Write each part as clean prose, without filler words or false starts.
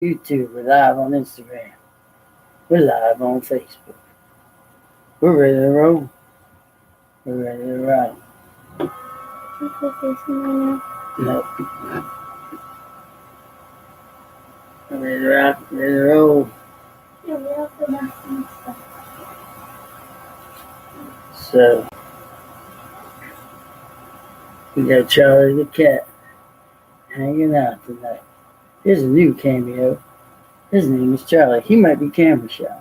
YouTube. We're live on Instagram. We're live on Facebook. We're ready to roll. We're ready to rock. Nope. We're ready to rock. Ready to roll. So, we got Charlie the cat hanging out tonight. Here's a new cameo. His name is Charlie. He might be camera shy,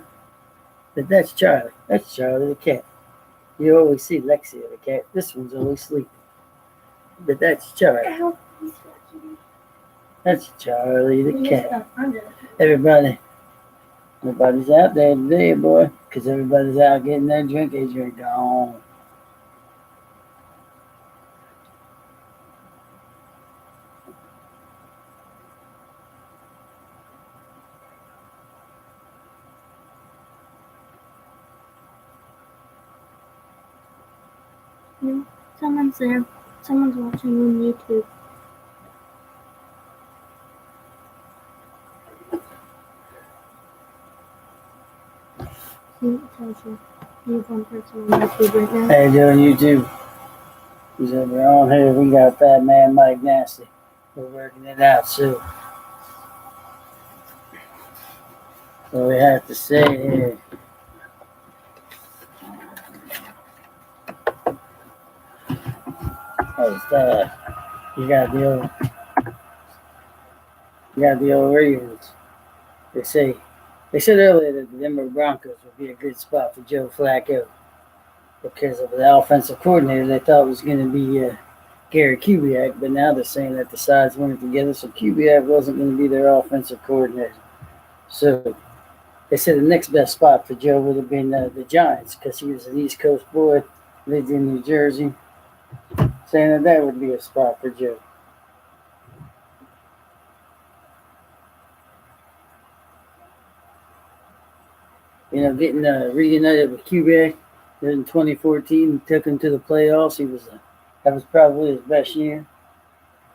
but that's Charlie. That's Charlie the cat. You always see Lexi the cat. This one's always sleeping. But that's Charlie. That's Charlie the cat. Everybody's out there today, boy, because everybody's out getting their drink. They drink on. Someone's there. Someone's watching on YouTube. See, it tells you. You have one person on YouTube right now. How you doing, YouTube? Who's ever on here? We got Fatman Mike Nasty. We're working it out, so. What we have to say here. Oh, you got the old Ravens. They said earlier that the Denver Broncos would be a good spot for Joe Flacco because of the offensive coordinator they thought was going to be Gary Kubiak, but now they're saying that the sides went together, so Kubiak wasn't going to be their offensive coordinator. So they said the next best spot for Joe would have been the Giants because he was an East Coast boy, lived in New Jersey, saying that would be a spot for Joe. You know, getting reunited with Kubiak in 2014, took him to the playoffs. That was probably his best year.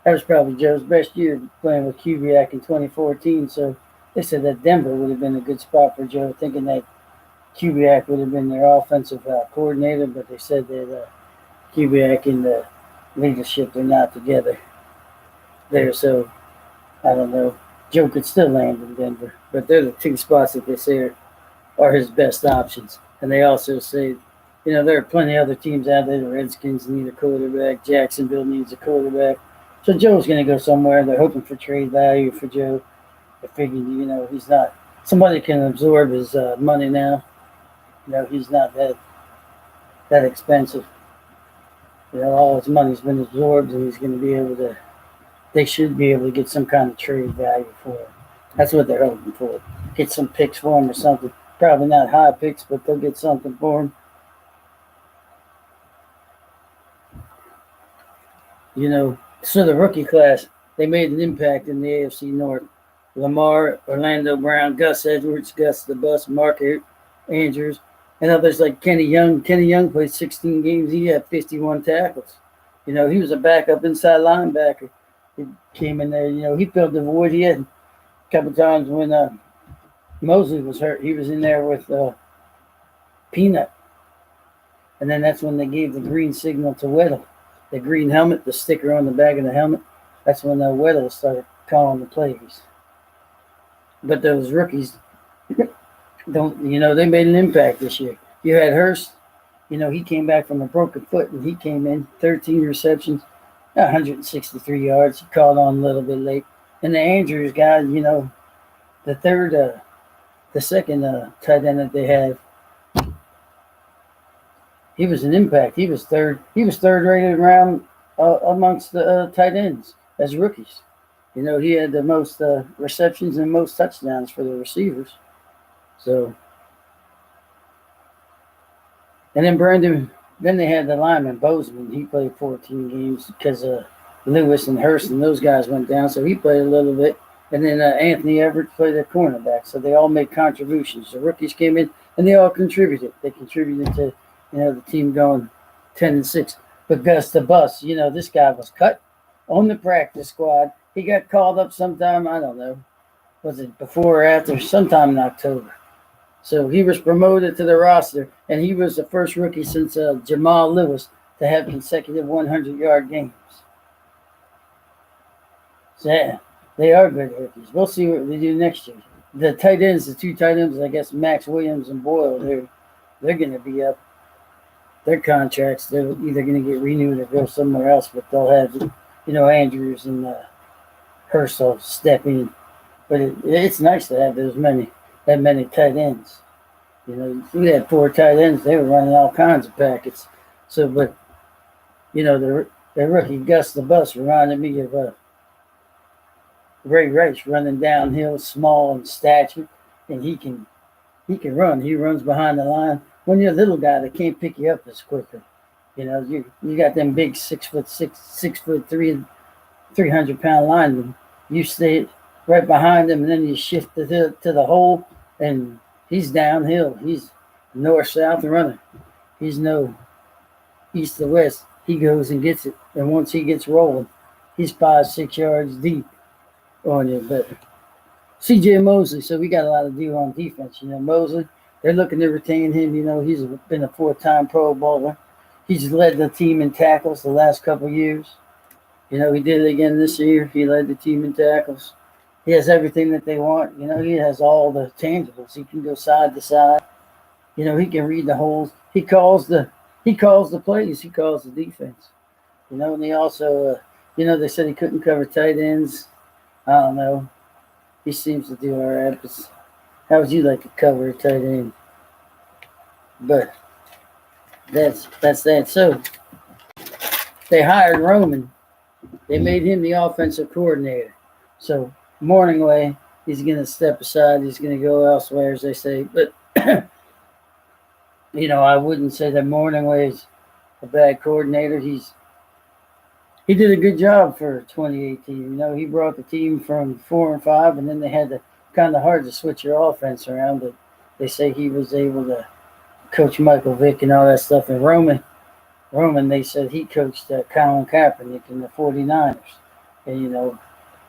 That was probably Joe's best year playing with Kubiak in 2014. So they said that Denver would have been a good spot for Joe, thinking that Kubiak would have been their offensive coordinator, but they said that Kubiak and the leadership are not together there. So I don't know. Joe could still land in Denver, but they're the two spots that they say are his best options. And they also say, you know, there are plenty of other teams out there. The Redskins need a quarterback. Jacksonville needs a quarterback. So Joe's going to go somewhere. They're hoping for trade value for Joe. They figured, you know, he's not somebody can absorb his money now. You know, he's not that expensive. You know, all his money's been absorbed, and he's going to be able to. They should be able to get some kind of trade value for him. That's what they're hoping for. Get some picks for him or something. Probably not high picks, but they'll get something for him. You know, so the rookie class, they made an impact in the AFC North. Lamar, Orlando Brown, Gus Edwards, Gus the Bus, Mark Andrews, and others like Kenny Young. Kenny Young played 16 games. He had 51 tackles. You know, he was a backup inside linebacker. He came in there, you know, he filled the void. He had a couple times when Mosley was hurt. He was in there with Peanut. And then that's when they gave the green signal to Weddle. The green helmet, the sticker on the back of the helmet. That's when Weddle started calling the plays. But those rookies they made an impact this year. You had Hurst, you know, he came back from a broken foot and he came in 13 receptions, 163 yards. He called on a little bit late. And the Andrews guy, you know, the second tight end that they had, he was an impact. He was third rated around amongst the tight ends as rookies. You know, he had the most receptions and most touchdowns for the receivers. So, and then they had the lineman, Bozeman. He played 14 games because Lewis and Hurst and those guys went down, so he played a little bit. And then Anthony Everett played at cornerback, so they all made contributions. The rookies came in, and they all contributed. They contributed to, you know, the team going 10-6. But Gus the Bus, you know, this guy was cut on the practice squad. He got called up sometime, I don't know, Was it before or after? Sometime in October. So he was promoted to the roster, and he was the first rookie since Jamal Lewis to have consecutive 100-yard games. So yeah, they are good rookies. We'll see what they do next year. The tight ends, the two tight ends, I guess Max Williams and Boyle, they're going to be up. Their contracts, they're either going to get renewed or go somewhere else, but they'll have, Andrews and Hurst will step in. But it's nice to have that many tight ends. We had 4 tight ends. They were running all kinds of packets. So, but the rookie Gus the Bus reminded me of Ray Rice running downhill, small in stature, and he can run. He runs behind the line. When you're a little guy, they can't pick you up as quickly. You got them big 6'6", 6'3", 300-pound linemen. You stay right behind him, and then you shift to the hole, and he's downhill. He's north-south runner. He's no east to west. He goes and gets it, and once he gets rolling, he's 5-6 yards deep on you. But C.J. Mosley, so we got a lot to do on defense. Mosley, they're looking to retain him. He's been a 4-time Pro Bowler. He's led the team in tackles the last couple of years. He did it again this year. He led the team in tackles. He has everything that they want. He has all the tangibles. He can go side to side. He can read the holes. He calls the plays. He calls the defense. And he also, they said he couldn't cover tight ends. I don't know. He seems to do all right. But how would you like to cover a tight end? But that's that. So they hired Roman. They made him the offensive coordinator. So Morningway, he's going to step aside. He's going to go elsewhere, as they say. But, I wouldn't say that Morningway is a bad coordinator. He did a good job for 2018. He brought the team from 4-5, and then they had to kind of hard to switch your offense around. But they say he was able to coach Michael Vick and all that stuff. And Roman, they said he coached Colin Kaepernick in the 49ers. And,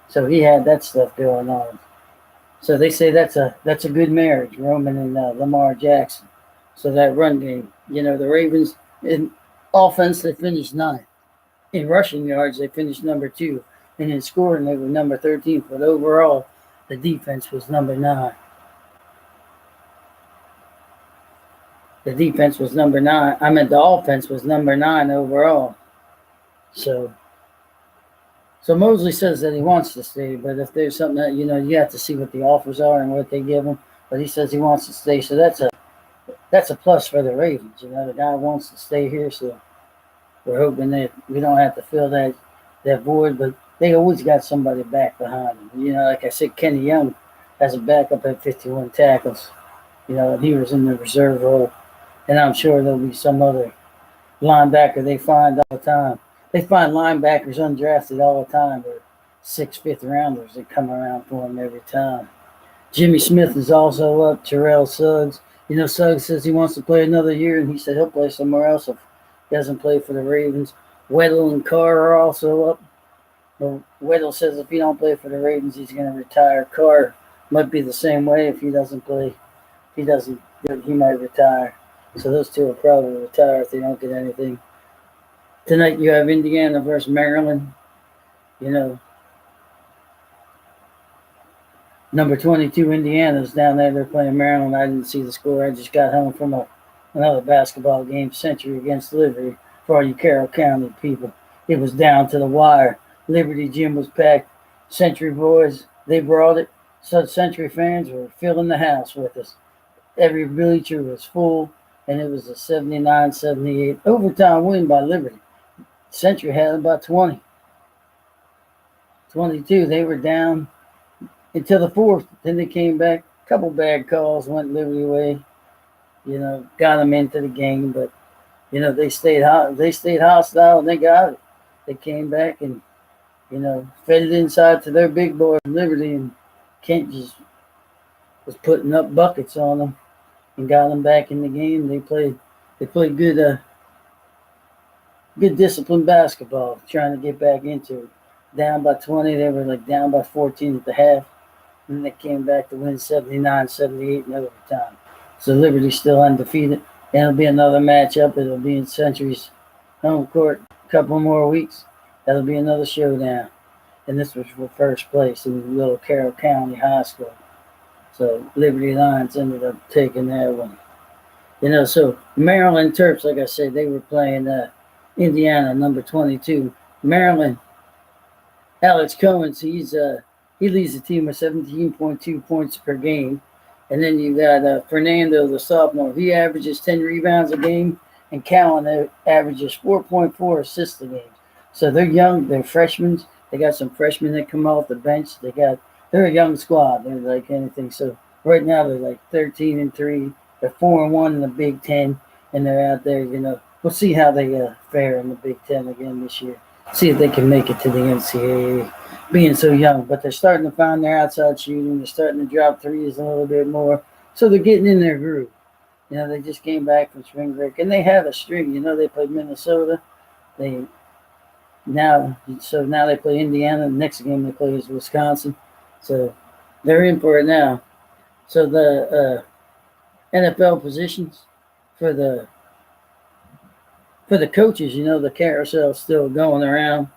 so he had that stuff going on. So they say that's a good marriage, Roman and Lamar Jackson. So that run game, the Ravens in offense, they finished 9th. In rushing yards, they finished number 2. And in scoring, they were number 13. But overall, the defense was number 9. The defense was number 9. The offense was number 9 overall. So Mosley says that he wants to stay, but if there's something that, you have to see what the offers are and what they give him. But he says he wants to stay. So that's a plus for the Ravens. The guy wants to stay here, so we're hoping that we don't have to fill that void, but they always got somebody back behind him. Like I said, Kenny Young has a backup at 51 tackles. And he was in the reserve role. And I'm sure there'll be some other linebacker they find all the time. They find linebackers undrafted all the time, or 6th, 5th rounders that come around for them every time. Jimmy Smith is also up. Terrell Suggs. Suggs says he wants to play another year, and he said he'll play somewhere else if he doesn't play for the Ravens. Weddle and Carr are also up. But Weddle says if he don't play for the Ravens, he's going to retire. Carr might be the same way if he doesn't play. If he doesn't, he might retire. So those two will probably retire if they don't get anything. Tonight you have Indiana versus Maryland. Number 22 Indiana's down there. They're playing Maryland. I didn't see the score. I just got home from another basketball game, Century against Liberty, for all you Carroll County people. It was down to the wire. Liberty gym was packed. Century boys, they brought it. So Century fans were filling the house with us. Every bleacher was full, and it was a 79-78 overtime win by Liberty. Century had about 20. 22, they were down until the 4th. Then they came back. A couple bad calls went Liberty way. Got them into the game, but they stayed hot. They stayed hostile, and they got it. They came back and fed it inside to their big boy Liberty, and Kent just was putting up buckets on them and got them back in the game. They played good disciplined basketball, trying to get back into it. Down by 20, they were down by 14 at the half. and they came back to win 79-78 in overtime. So Liberty's still undefeated. And it'll be another matchup. It'll be in Century's home court a couple more weeks. That'll be another showdown. And this was for first place in Little Carroll County High School. So Liberty Lions ended up taking that one. So Maryland Terps, like I said, they were playing Indiana, number 22. Maryland, Alex Cohen, he leads the team with 17.2 points per game. And then you got Fernando, the sophomore. He averages 10 rebounds a game, and Callan averages 4.4 assists a game. So they're young. They're freshmen. They got some freshmen that come off the bench. They're a young squad. They're like anything. So right now they're like 13-3. They're 4-1 in the Big Ten, and they're out there. We'll see how they fare in the Big Ten again this year. See if they can make it to the NCAA, being so young. But they're starting to find their outside shooting. They're starting to drop threes a little bit more. So they're getting in their groove. They just came back from spring break, and they had a string. They played Minnesota. Now they play Indiana. The next game they play is Wisconsin. So they're in for it now. So the NFL positions for the coaches, the carousel's still going around.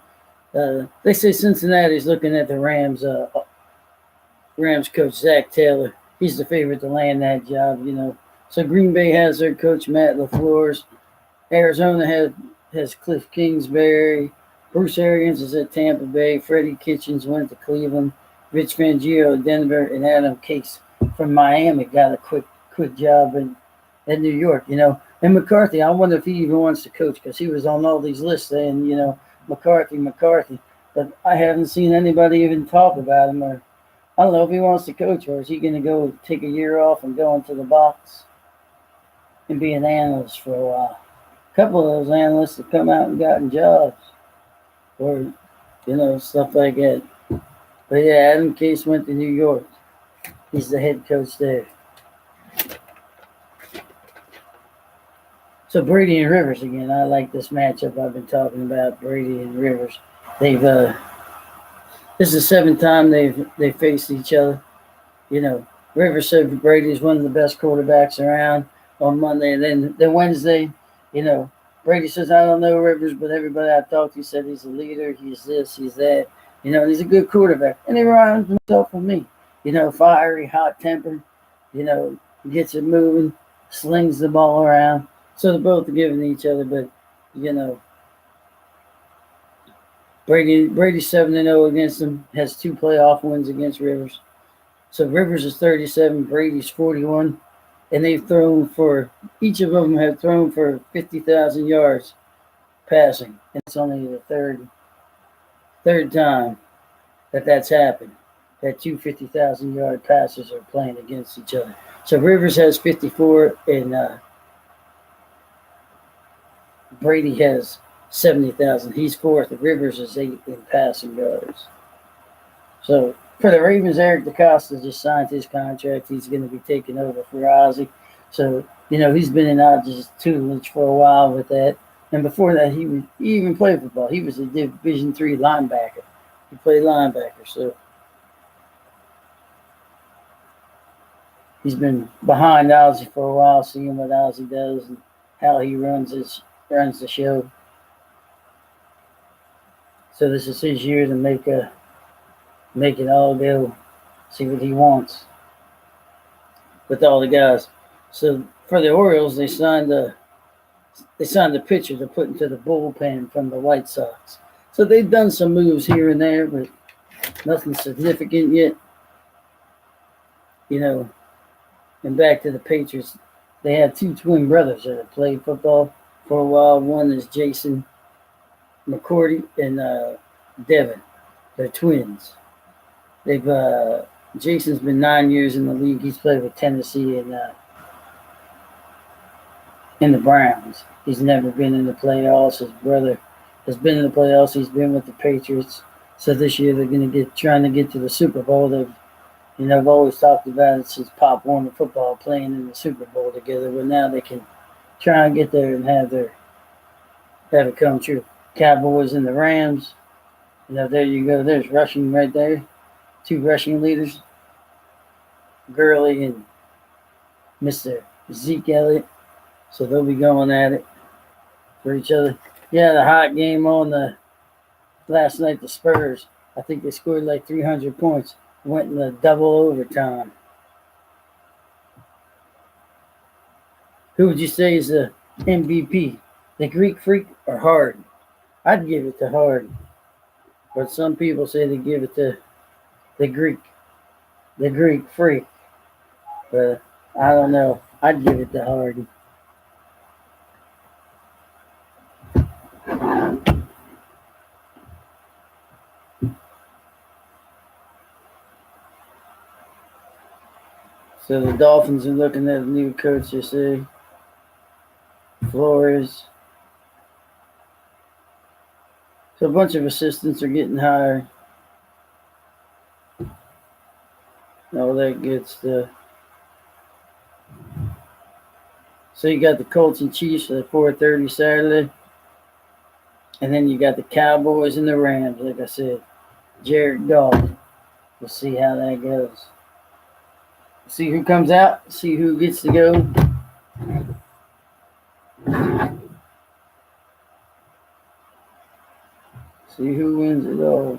They say Cincinnati's looking at the Rams. Rams coach Zach Taylor. He's the favorite to land that job. So Green Bay has their coach Matt LaFleur. Arizona has Cliff Kingsbury. Bruce Arians is at Tampa Bay. Freddie Kitchens went to Cleveland. Rich Fangio at Denver, and Adam Case from Miami got a quick job in New York. And McCarthy, I wonder if he even wants to coach, because he was on all these lists saying, McCarthy. But I haven't seen anybody even talk about him, or I don't know if he wants to coach, or is he going to go take a year off and go into the box and be an analyst for a while. A couple of those analysts have come out and gotten jobs, or stuff like that. But yeah, Adam Case went to New York. He's the head coach there. So Brady and Rivers again. I like this matchup I've been talking about. Brady and Rivers. This is the seventh time they faced each other. Rivers said Brady is one of the best quarterbacks around on Monday, and then Wednesday, Brady says, I don't know Rivers, but everybody I talked to said he's a leader. He's this, he's that. And he's a good quarterback. And he reminds himself of me. Fiery, hot-tempered. Gets it moving, slings the ball around. So they're both giving each other, but Brady's 7-0 against him, has 2 playoff wins against Rivers. So Rivers is 37, Brady's 41, and each of them have thrown for 50,000 yards passing. And it's only the third time that's happened, that 2 50,000-yard passes are playing against each other. So Rivers has 54, and Brady has 70,000. He's 4th. Rivers is 8th in passing yards. So for the Ravens, Eric DeCosta just signed his contract. He's going to be taking over for Ozzie. So, he's been in Ozzie's tutelage for a while with that. And before that, he even played football. He was a Division III linebacker. He played linebacker. So he's been behind Ozzie for a while, seeing what Ozzie does and how he runs the show. So this is his year to make it all go, see what he wants with all the guys. So for the Orioles, they signed a pitcher to put into the bullpen from the White Sox. So they've done some moves here and there, but nothing significant yet. And back to the Patriots, they have 2 twin brothers that have played football for a while. One is Jason McCourty and Devin. They're twins. Jason's been 9 years in the league. He's played with Tennessee and in the Browns. He's never been in the playoffs. His brother has been in the playoffs. He's been with the Patriots. So this year they're going to trying to get to the Super Bowl. I've always talked about it since Pop Warner football, playing in the Super Bowl together. But now they can try and get there and have it come true. Cowboys and the Rams. There you go. There's rushing right there. 2 rushing leaders. Gurley and Mr. Zeke Elliott. So they'll be going at it for each other. Yeah, the hot game on the last night, the Spurs. I think they scored like 300 points. Went in the double overtime. Who would you say is the MVP? The Greek Freak or Harden? I'd give it to Harden. But some people say they give it to the Greek Freak. But I don't know. I'd give it to Harden. So the Dolphins are looking at a new coach, you see. Flores. So a bunch of assistants are getting hired. All that good stuff. So you got the Colts and Chiefs at 4:30 Saturday. And then you got the Cowboys and the Rams, like I said. Jared Goff. We'll see how that goes. See who comes out, see who gets to go. See who wins it all.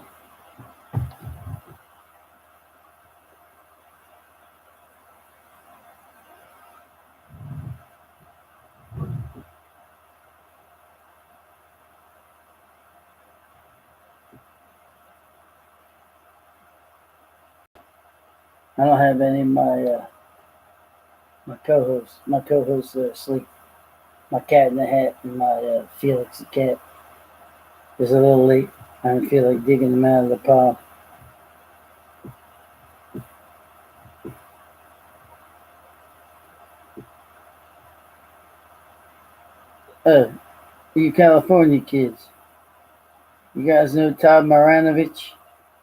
I don't have any of my co-hosts. My co-hosts are asleep. My cat in the hat and my Felix the cat is a little late. I don't feel like digging them out of the pile. You California kids, you guys know Todd Maranovich?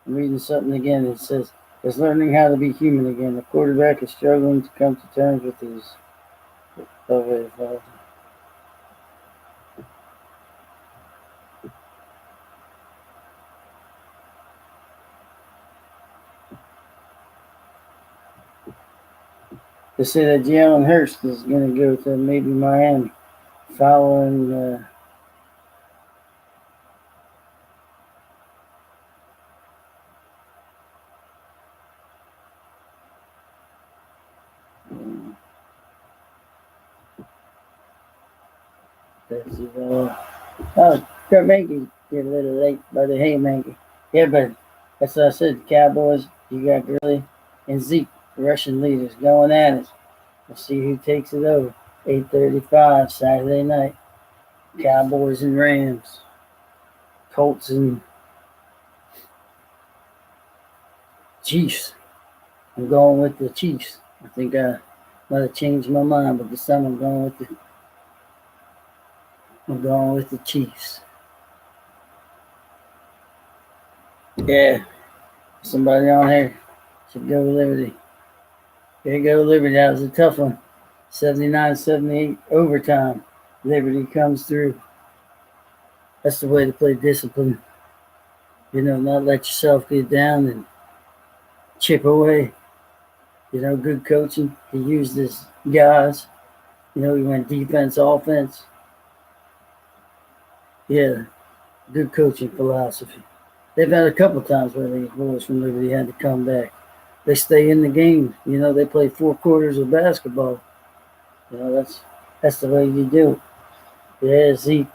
I'm reading something again. It says, is learning how to be human again. The quarterback is struggling to come to terms with his They say that Jalen Hurst is going to go to maybe Miami following that's it. Kurt Mankey get a little late, but hey, Mankey. Yeah, but that's what I said. The Cowboys, you got Gurley and Zeke, the Russian leaders, going at it. We'll see who takes it over. 8:35 Saturday night. Cowboys and Rams. Colts and Chiefs. I'm going with the Chiefs. I think I might have changed my mind, but this time I'm going with the Chiefs. Yeah. Somebody on here should go Liberty. There you go, Liberty. That was a tough one. 79-78 overtime. Liberty comes through. That's the way to play discipline. Not let yourself get down and chip away. Good coaching. He used his guys. He went defense, offense. Yeah, good coaching philosophy. They've had a couple times where these boys from Liberty had to come back. They stay in the game. They play 4 quarters of basketball. That's the way you do it. Yeah, Zeke.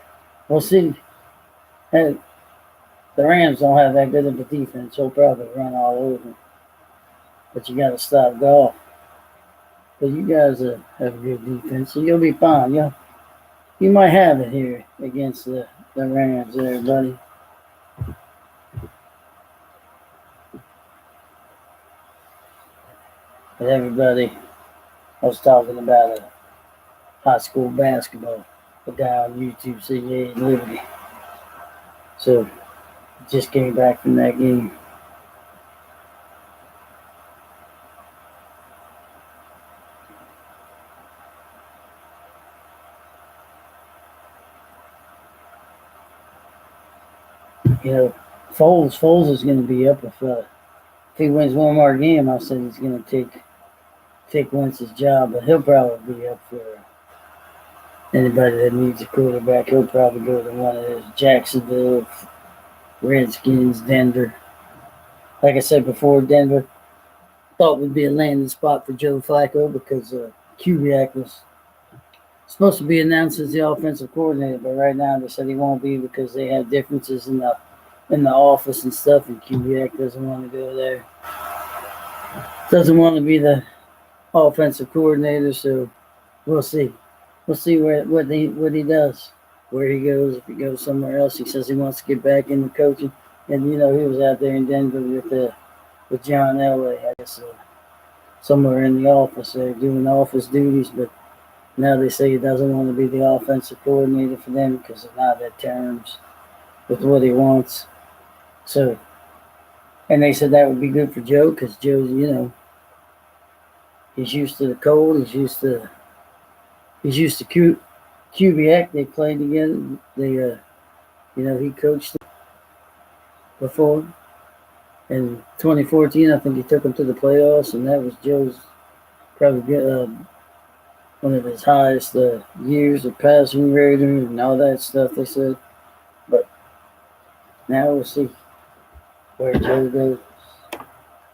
We'll see. Hey, the Rams don't have that good of a defense. They'll probably run all over them. But you got to stop Goff. But you guys have good defense, so you'll be fine. You might have it here against the Rams there, buddy. But everybody, I was talking about high school basketball. A guy on YouTube said, yeah, Liberty. So, just came back from that game. Foles is going to be up if he wins one more game. I said he's going to take take Wentz's job, but he'll probably be up for anybody that needs a quarterback. He'll probably go to one of those Jacksonville, Redskins, Denver. Like I said before, Denver thought would be a landing spot for Joe Flacco because Kubiak was supposed to be announced as the offensive coordinator, but right now they said he won't be because they have differences in the office and stuff, and Kubiak doesn't want to go there. Doesn't want to be the offensive coordinator, so we'll see. We'll see what he does, where he goes. If he goes somewhere else, he says he wants to get back into coaching. And he was out there in Denver with John Elway, I guess, somewhere in the office there doing office duties. But now they say he doesn't want to be the offensive coordinator for them because they're not at terms with what he wants. So, and they said that would be good for Joe because Joe's, he's used to the cold. He's used to Kubiak. They played together. They, he coached before. In 2014, I think he took him to the playoffs, and that was Joe's probably one of his highest years of passing rating and all that stuff, they said. But now we'll see where Joe goes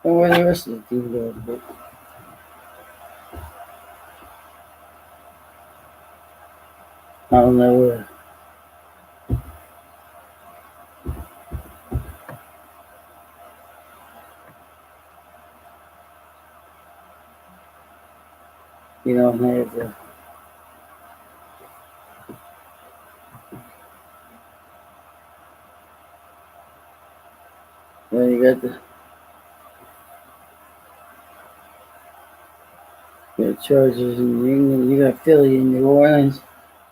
and where the rest of the team goes. But I don't know. You don't have well, you got the Chargers in New England. You got Philly in New Orleans.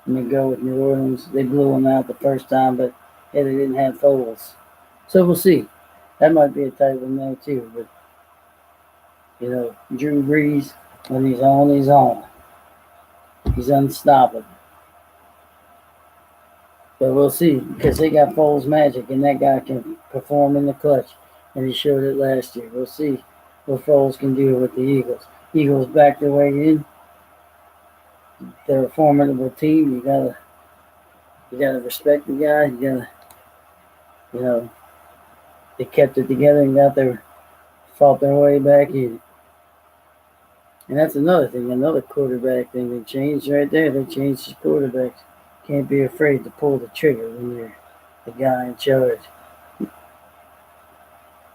And they go with New Orleans. They blew them out the first time, but they didn't have Foles. So we'll see. That might be a tight one there too. But Drew Brees, when he's on, he's on. He's unstoppable. But we'll see because they got Foles magic, and that guy can perform in the clutch, and he showed it last year. We'll see what Foles can do with the Eagles. Eagles back their way in. They're a formidable team. You gotta respect the guy. They kept it together and fought their way back in. And that's another thing, another quarterback thing they changed right there. They changed the quarterbacks. Can't be afraid to pull the trigger when you're the guy in charge.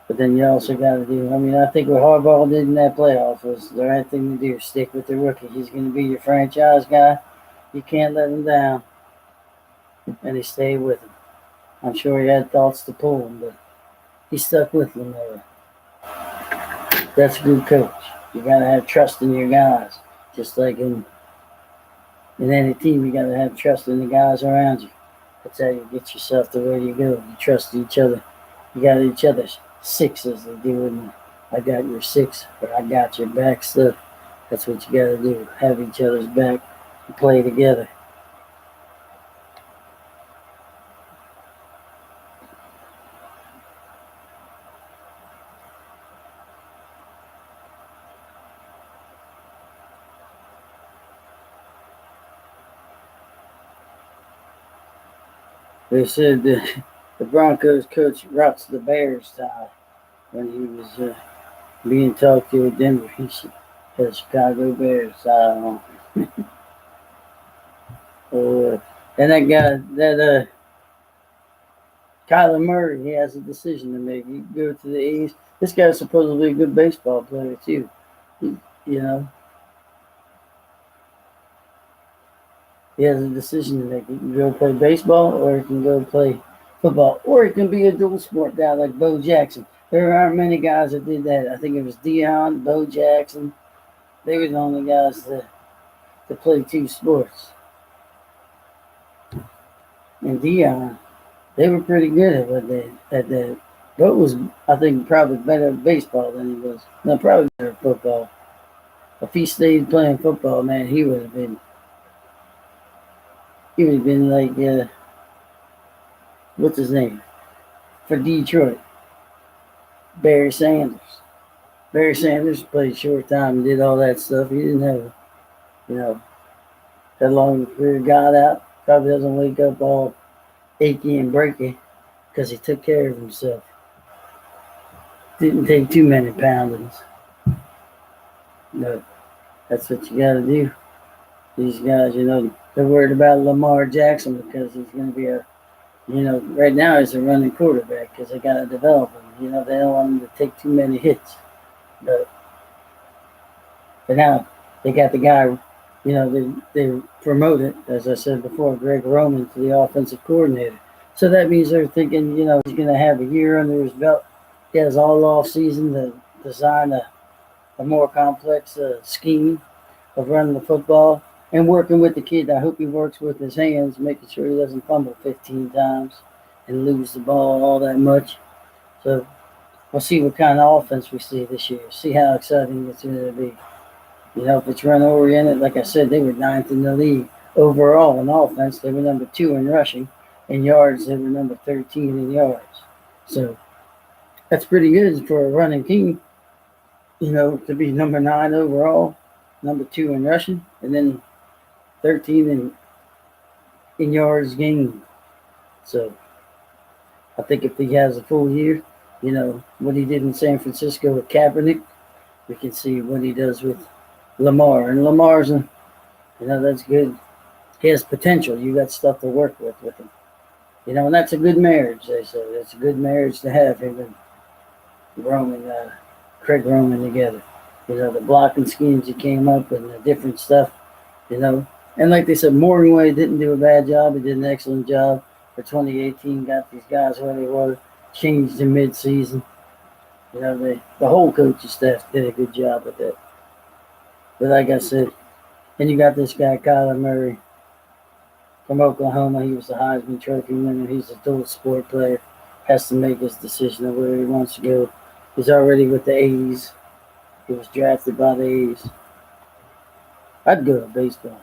But then you also got to do, I think what Harbaugh did in that playoff was the right thing to do. Stick with the rookie. He's going to be your franchise guy. You can't let him down. And he stayed with him. I'm sure he had thoughts to pull him, but he stuck with him there. That's a good coach. You got to have trust in your guys. Just like in any team, you got to have trust in the guys around you. That's how you get yourself to where you go. You trust each other. You got each other's sixes. They do it. I got your six, or I got your back stuff. That's what you got to do. Have each other's back and play together. They said the Broncos coach rocks the Bears tie when he was being talked to at Denver. He said, the Chicago Bears tie on. And that guy, Kyler Murray, he has a decision to make. He can go to the East. This guy's supposedly a good baseball player, too. He has a decision to make. He can go play baseball, or he can go play football, or he can be a dual sport guy like Bo Jackson. There aren't many guys that did that. I think it was Deion, Bo Jackson. They were the only guys to play two sports. And Deion, they were pretty good at that. Bo was, I think, probably better at baseball than he was. No, probably better at football. If he stayed playing football, man, he would have been like, what's his name? For Detroit. Barry Sanders. Barry Sanders played short time and did all that stuff. He didn't have, you know, that long career. Got out. Probably doesn't wake up all achy and breaky because he took care of himself. Didn't take too many poundings. But that's what you got to do. These guys, they're worried about Lamar Jackson because he's going to be right now he's a running quarterback because they got to develop him. They don't want him to take too many hits. But now they got the guy, they promoted, as I said before, Greg Roman to the offensive coordinator. So that means they're thinking, he's going to have a year under his belt. He has all off season to design a more complex scheme of running the football and working with the kid. I hope he works with his hands, making sure he doesn't fumble 15 times and lose the ball all that much. So we'll see what kind of offense we see this year. See how exciting it's going to be. If it's run oriented, like I said, they were 9th in the league overall in offense. They were number 2 in rushing. In yards, they were number 13 in yards. So that's pretty good for a running team, to be number 9 overall, number 2 in rushing, and then 13 in yards gained. So I think if he has a full year, what he did in San Francisco with Kaepernick, we can see what he does with Lamar. And Lamar's, that's good. He has potential. You got stuff to work with him. And that's a good marriage, they say. It's a good marriage to have him and Craig Roman together. The blocking schemes he came up with and the different stuff, And like they said, Morganway didn't do a bad job. He did an excellent job for 2018. Got these guys where they were, changed in mid-season. The whole coaching staff did a good job with that. But like I said, and you got this guy, Kyler Murray, from Oklahoma. He was the Heisman Trophy winner. He's a dual sport player. Has to make his decision of where he wants to go. He's already with the A's. He was drafted by the A's. I'd go to baseball.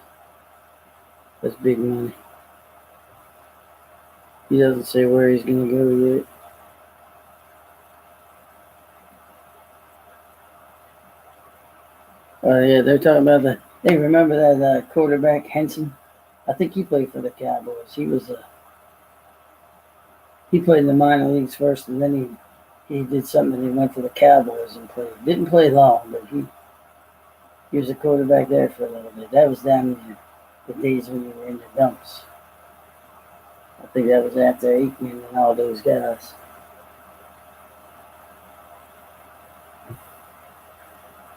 That's big money. He doesn't say where he's going to go yet. Oh, yeah, they're talking about hey, remember that quarterback Henson? I think he played for the Cowboys. He played in the minor leagues first, and then he did something and he went to the Cowboys and played. Didn't play long, but he was a quarterback there for a little bit. That was down in the days when you were in the dumps. I think that was after Aikman and all those guys.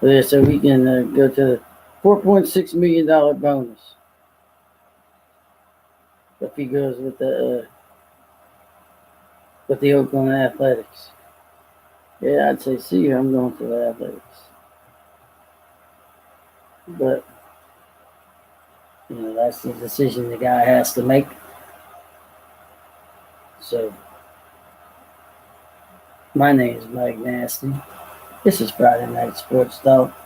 So we can go to the $4.6 million bonus if he goes with the Oakland Athletics. Yeah, I'd say see, I'm going for the Athletics. But, that's the decision the guy has to make. So, my name is Mike Nasty. This is Friday Night Sports Talk.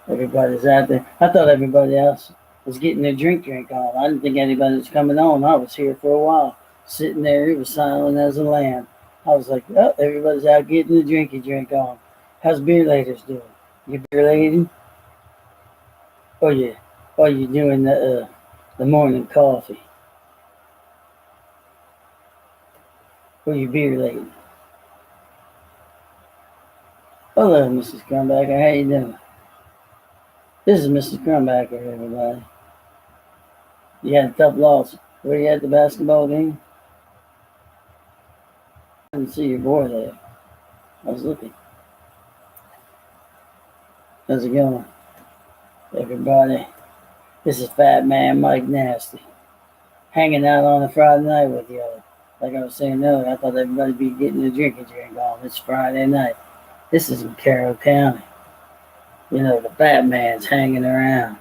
Everybody's out there. I thought everybody else was getting their drink on. I didn't think anybody was coming on. I was here for a while. Sitting there, he was silent as a lamb. I was like, oh, everybody's out getting the drink on. How's beer ladies doing? You beer lady? Oh, yeah. Oh, you doing the morning coffee? Oh, you beer lady? Hello, Mrs. Crumbacker. How you doing? This is Mrs. Crumbacker, everybody. You had a tough loss. Were you at the basketball game? I didn't see your boy there. I was looking. How's it going? Everybody, this is Fat Man Mike Nasty. Hanging out on a Friday night with y'all. Like I was saying earlier, I thought everybody'd be getting a drink on. It's Friday night. This is in Carroll County. The Fat Man's hanging around.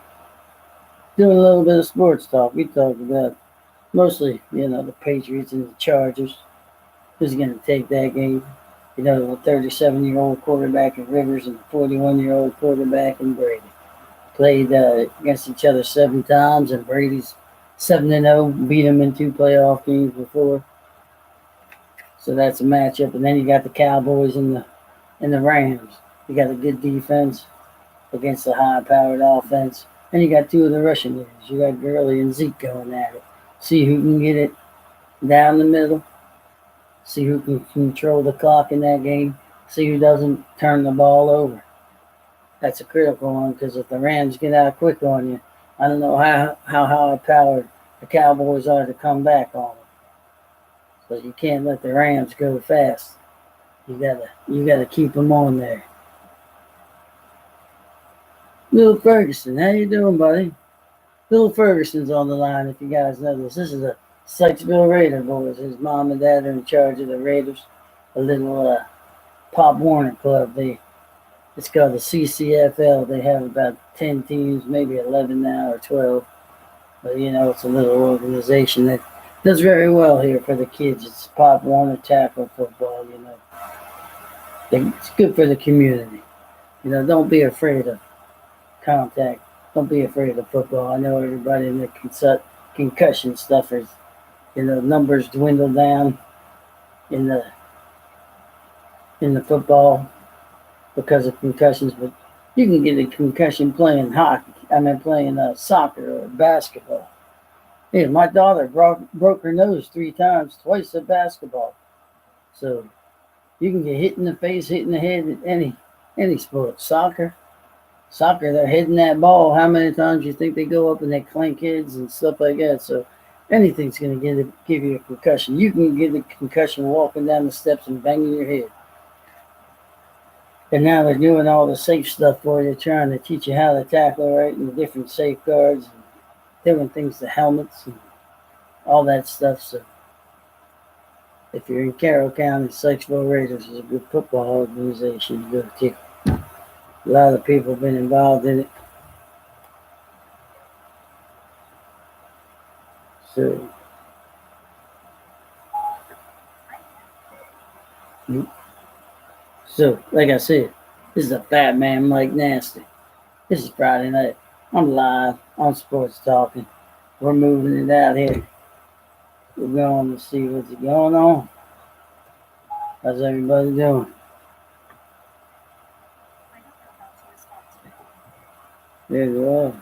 Doing a little bit of sports talk. We talked about mostly, the Patriots and the Chargers. Who's going to take that game? The 37-year-old quarterback in Rivers and the 41-year-old quarterback in Brady. Played against each other 7 times, and Brady's 7-0. Beat him in 2 playoff games before. So that's a matchup. And then you got the Cowboys and the Rams. You got a good defense against a high-powered offense, and you got two of the rushing leaders. You got Gurley and Zeke going at it. See who can get it down the middle. See who can control the clock in that game. See who doesn't turn the ball over. That's a critical one because if the Rams get out quick on you, I don't know how high-powered the Cowboys are to come back on them. So you can't let the Rams go fast. You gotta keep them on there. Little Ferguson, how you doing, buddy? Little Ferguson's on the line. If you guys know this, this is a Sykesville Raider boys. His mom and dad are in charge of the Raiders, a little Pop Warner club. It's called the CCFL. They have about 10 teams, maybe 11 now or 12. But it's a little organization that does very well here for the kids. It's Pop Warner tackle football. It's good for the community. Don't be afraid of contact. Don't be afraid of football. I know everybody in the concussion stuff is, numbers dwindle down in the football because of concussions, but you can get a concussion playing hockey. Playing soccer or basketball. Yeah, my daughter broke her nose 3 times, twice at basketball. So you can get hit in the face, hit in the head at any sport. Soccer, they're hitting that ball. How many times do you think they go up and they clank heads and stuff like that? So anything's going to give you a concussion. You can get a concussion walking down the steps and banging your head. And now they're doing all the safe stuff for you, trying to teach you how to tackle right and the different safeguards and different things, the helmets and all that stuff. So if you're in Carroll County, Sykesville Raiders is a good football organization to go to. A lot of people have been involved in it. So, like I said, this is a Fat Man Mike Nasty. This is Friday night. I'm live on Sports Talking. We're moving it out here. We're going to see what's going on. How's everybody doing? There you are.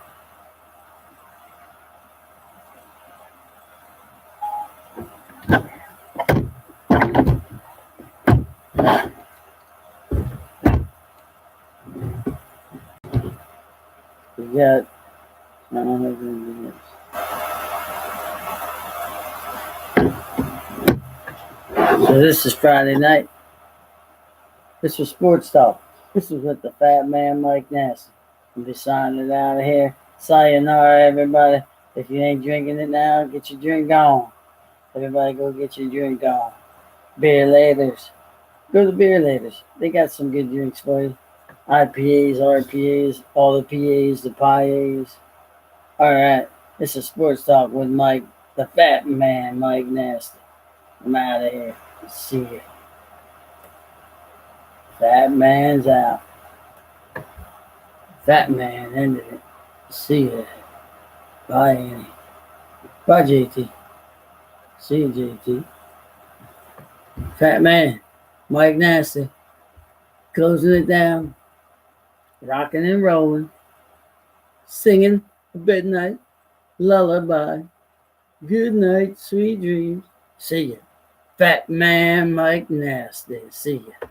We got. I don't know who it is. So this is Friday night. This was Sports Talk. This was with the Fat Man Mike Nasty. We'll be signing it out of here. Sayonara, everybody. If you ain't drinking it now, get your drink on. Everybody go get your drink on. Beer Laters. Go to Beer Laters. They got some good drinks for you. IPAs, RPAs, all the PAs, the PIAs. All right. This is Sports Talk with Mike, the Fat Man Mike Nasty. I'm out of here. See ya. Fat Man's out. Fat Man ended it. See ya. Bye, Annie. Bye, JT. See you, JT. Fat Man, Mike Nasty. Closing it down. Rocking and rolling. Singing a midnight lullaby. Good night, sweet dreams. See ya. Fat Man Mike Nasty. See ya.